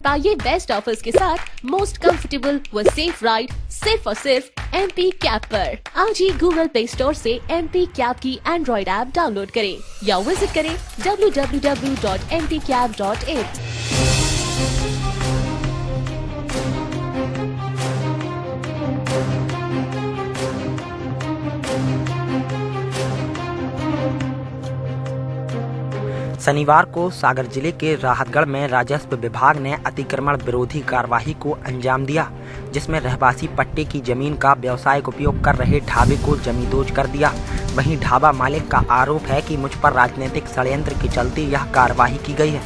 पाइए best offers के साथ मोस्ट कंफर्टेबल व सेफ राइड सिर्फ और सिर्फ MP कैब पर। आज ही गूगल प्ले स्टोर से MP कैब की एंड्रॉइड ऐप डाउनलोड करें या विजिट करें www.mpcab.in। शनिवार को सागर जिले के राहतगढ़ में राजस्व विभाग ने अतिक्रमण विरोधी कार्यवाही को अंजाम दिया, जिसमें रहवासी पट्टे की जमीन का व्यावसायिक उपयोग कर रहे ढाबे को जमींदोज कर दिया। वहीं ढाबा मालिक का आरोप है कि मुझ पर राजनीतिक षड्यंत्र के चलते यह कार्यवाही की गई है।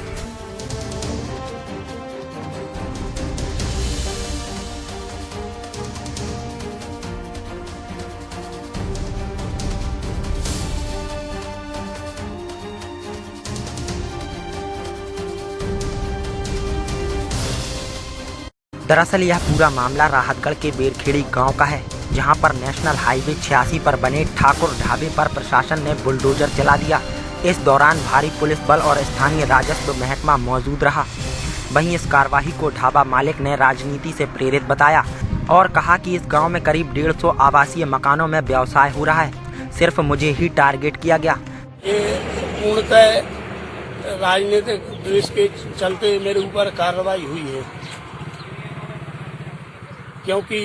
दरअसल यह पूरा मामला राहतगढ़ के बेरखेड़ी गांव का है, जहां पर नेशनल हाईवे 86 पर बने ठाकुर ढाबे पर प्रशासन ने बुलडोजर चला दिया। इस दौरान भारी पुलिस बल और स्थानीय राजस्व महकमा मौजूद रहा। वहीं इस कार्यवाही को ढाबा मालिक ने राजनीति से प्रेरित बताया और कहा कि इस गांव में करीब 150 आवासीय मकानों में व्यवसाय हो रहा है, सिर्फ मुझे ही टारगेट किया गया। ये पूर्णतः राजनीतिक द्वेष के चलते मेरे ऊपर कार्रवाई हुई है, क्योंकि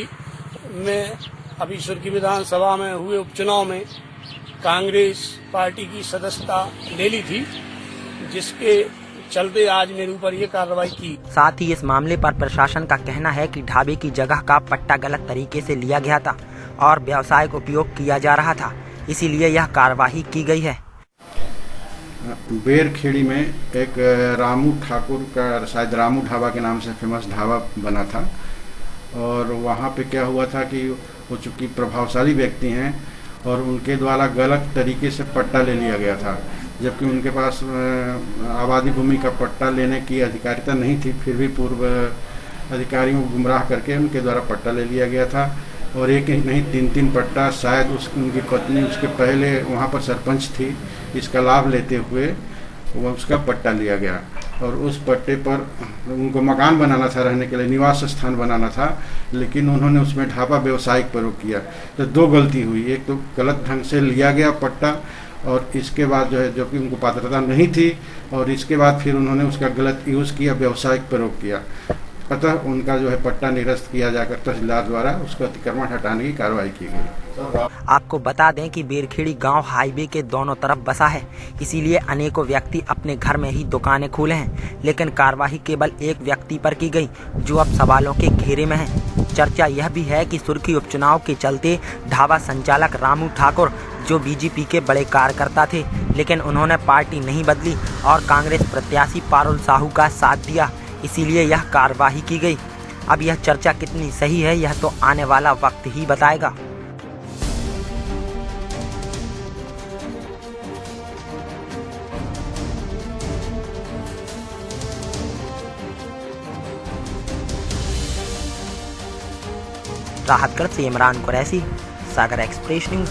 मैं अभी सुर्खी विधानसभा में हुए उपचुनाव में कांग्रेस पार्टी की सदस्यता ले ली थी, जिसके चलते आज मेरे ऊपर ये कार्रवाई की। साथ ही इस मामले पर प्रशासन का कहना है कि ढाबे की जगह का पट्टा गलत तरीके से लिया गया था और व्यावसायिक उपयोग किया जा रहा था, इसीलिए यह कार्यवाही की गई है। बेरखेड़ी में एक रामू ठाकुर का, शायद रामू ढाबा के नाम से फेमस ढाबा बना था, और वहाँ पे क्या हुआ था कि वो चूँकि प्रभावशाली व्यक्ति हैं और उनके द्वारा गलत तरीके से पट्टा ले लिया गया था, जबकि उनके पास आबादी भूमि का पट्टा लेने की अधिकारिता नहीं थी। फिर भी पूर्व अधिकारियों को गुमराह करके उनके द्वारा पट्टा ले लिया गया था, और एक ही नहीं 3-3 पट्टा। शायद उनकी पत्नी उसके पहले वहाँ पर सरपंच थी, इसका लाभ लेते हुए वो उसका पट्टा लिया गया, और उस पट्टे पर उनको मकान बनाना था, रहने के लिए निवास स्थान बनाना था, लेकिन उन्होंने उसमें ढाबा व्यवसायिक प्रयोग किया। तो 2 गलती हुई, एक तो गलत ढंग से लिया गया पट्टा, और इसके बाद जो है, जो कि उनको पात्रता नहीं थी, और इसके बाद फिर उन्होंने उसका गलत यूज़ किया, व्यवसायिक प्रयोग किया। अतः उनका जो है पट्टा निरस्त किया जाकर तहसीलदार द्वारा उसको अतिक्रमण हटाने की कार्रवाई की गई। आपको बता दें कि बेरखेड़ी गांव हाईवे के दोनों तरफ बसा है, इसीलिए अनेकों व्यक्ति अपने घर में ही दुकानें खोले हैं, लेकिन कार्रवाई केवल एक व्यक्ति पर की गई, जो अब सवालों के घेरे में है। चर्चा यह भी है कि सुर्खी उपचुनाव के चलते ढाबा संचालक रामू ठाकुर, जो बीजेपी के बड़े कार्यकर्ता थे, लेकिन उन्होंने पार्टी नहीं बदली और कांग्रेस प्रत्याशी पारुल साहू का साथ दिया, इसीलिए यह कार्यवाही की गई। अब यह चर्चा कितनी सही है, यह तो आने वाला वक्त ही बताएगा। राहतगढ़ से इमरान कुरैशी, सागर एक्सप्रेस न्यूज।